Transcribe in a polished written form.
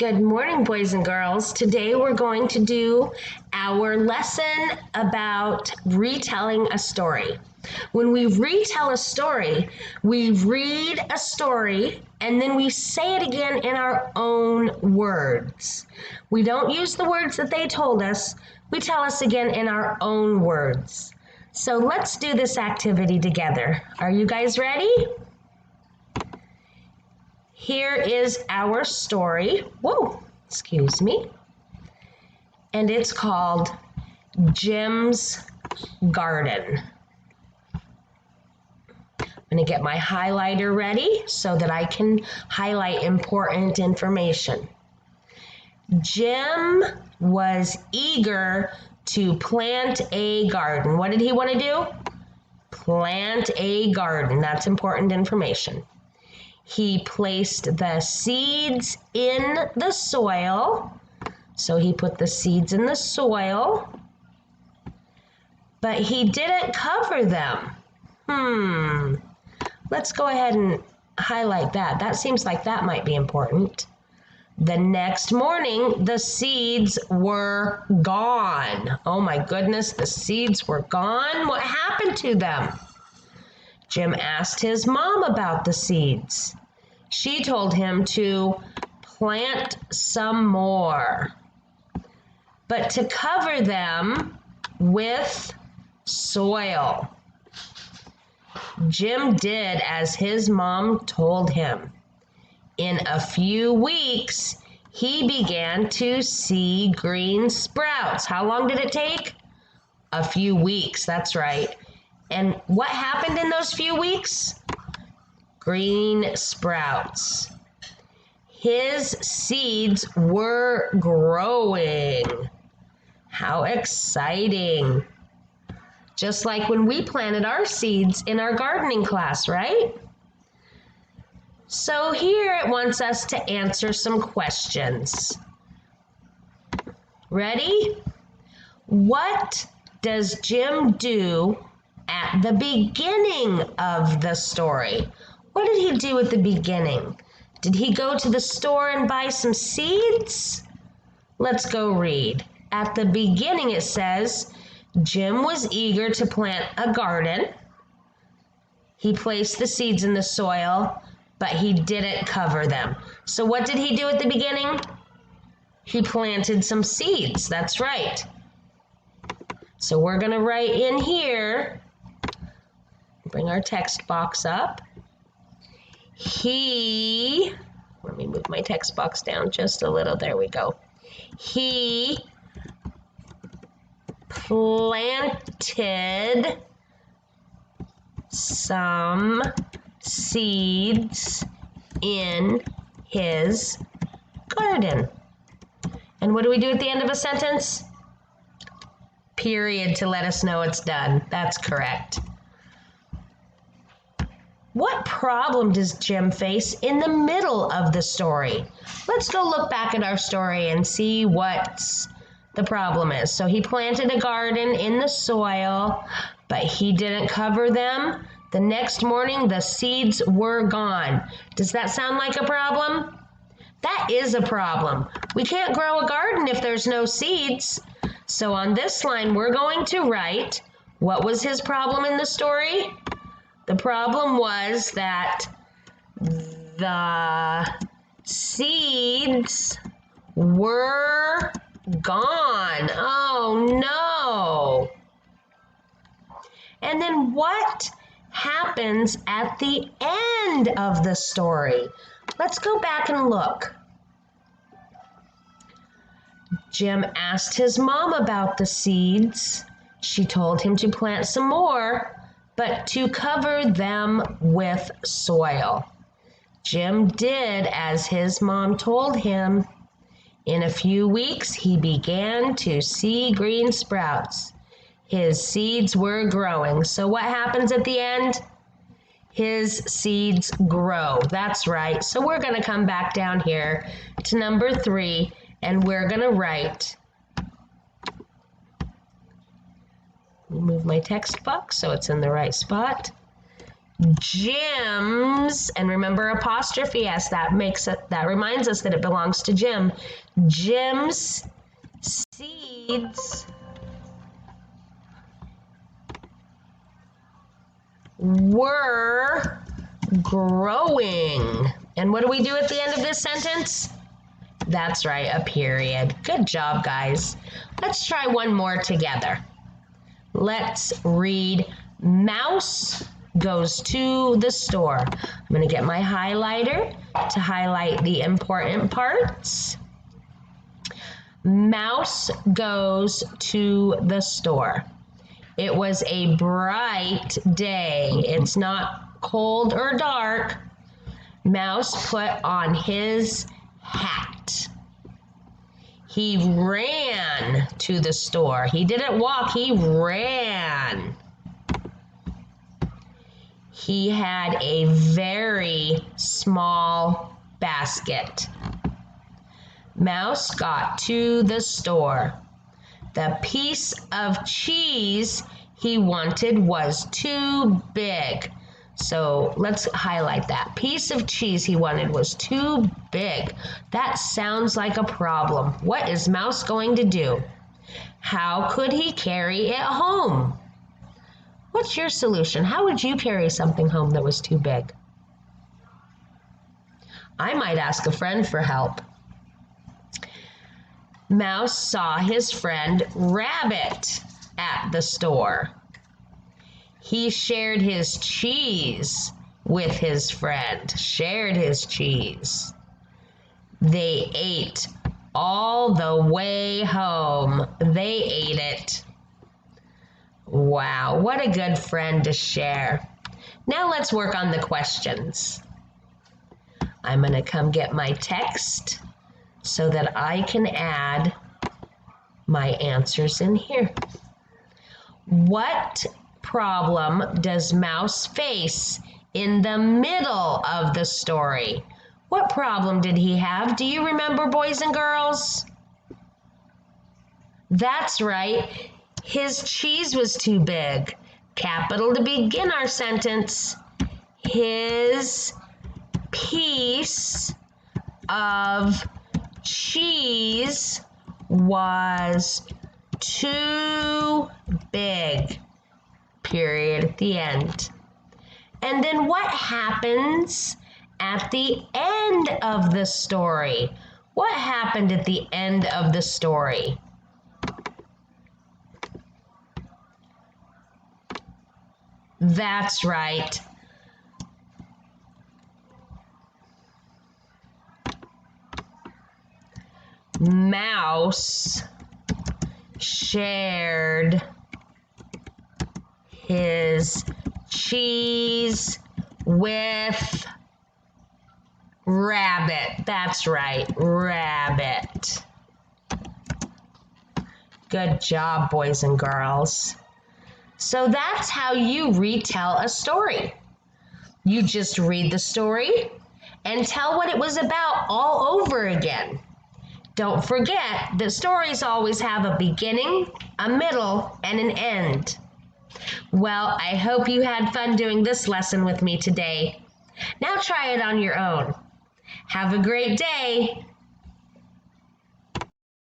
Good morning, boys and girls. Today we're going to do our lesson about retelling a story. When we retell a story, we read a story and then we say it again in our own words. We don't use the words that they told us. We tell us again in our own words. So let's do this activity together. Are you guys ready? Here is our story. Whoa, excuse me. And it's called Jim's Garden. I'm going to get my highlighter ready so that I can highlight important information. Jim was eager to plant a garden. What did he want to do? Plant a garden. That's important information. He placed the seeds in the soil. So he put the seeds in the soil, but he didn't cover them. Let's go ahead and highlight that. That seems like that might be important. The next morning, the seeds were gone. Oh my goodness, the seeds were gone. What happened to them? Jim asked his mom about the seeds. She told him to plant some more, but to cover them with soil. Jim did as his mom told him. In a few weeks, he began to see green sprouts. How long did it take? A few weeks, that's right. And what happened in those few weeks? Green sprouts. His seeds were growing. How exciting. Just like when we planted our seeds in our gardening class, right? So here it wants us to answer some questions. Ready? What does Jim do at the beginning of the story? What did he do at the beginning? Did he go to the store and buy some seeds? Let's go read. At the beginning it says, Jim was eager to plant a garden. He placed the seeds in the soil, but he didn't cover them. So what did he do at the beginning? He planted some seeds. That's right. So we're going to write in here, bring our text box up. Let me move my text box down just a little. There we go. He planted some seeds in his garden. And what do we do at the end of a sentence? Period to let us know it's done. That's correct. What problem does Jim face in the middle of the story? Let's go look back at our story and see what the problem is. So he planted a garden in the soil, but he didn't cover them. The next morning, the seeds were gone. Does that sound like a problem? That is a problem. We can't grow a garden if there's no seeds. So on this line, we're going to write, what was his problem in the story? The problem was that the seeds were gone. Oh no. And then what happens at the end of the story? Let's go back and look. Jim asked his mom about the seeds. She told him to plant some more, but to cover them with soil. Jim did as his mom told him. In a few weeks, he began to see green sprouts. His seeds were growing. So what happens at the end? His seeds grow. That's right. So we're going to come back down here to number 3, and we're going to write, move my text box so it's in the right spot. Jim's, and remember apostrophe S, that reminds us that it belongs to Jim. Jim's seeds were growing. And what do we do at the end of this sentence? That's right, a period. Good job, guys. Let's try one more together. Let's read Mouse goes to the store. I'm going to get my highlighter to highlight the important parts. Mouse goes to the store. It was a bright day. It's not cold or dark. Mouse put on his hat. He ran to the store. He didn't walk, he ran. He had a very small basket. Mouse got to the store. The piece of cheese he wanted was too big. So let's highlight that. Piece of cheese he wanted was too big. That sounds like a problem. What is Mouse going to do? How could he carry it home? What's your solution? How would you carry something home that was too big? I might ask a friend for help. Mouse saw his friend Rabbit at the store. He shared his cheese with his friend. Shared his cheese. They ate all the way home. They ate it. Wow, what a good friend to share. Now let's work on the questions. I'm going to come get my text so that I can add my answers in here. What problem does Mouse face in the middle of the story? What problem did he have? Do you remember, boys and girls? That's right. His cheese was too big. Capital to begin our sentence. His piece of cheese was too big. Period at the end. And then what happens at the end of the story? What happened at the end of the story? That's right. Mouse shared his cheese with Rabbit. That's right, Rabbit. Good job, boys and girls. So that's how you retell a story. You just read the story and tell what it was about all over again. Don't forget that stories always have a beginning, a middle, and an end. Well, I hope you had fun doing this lesson with me today. Now try it on your own. Have a great day.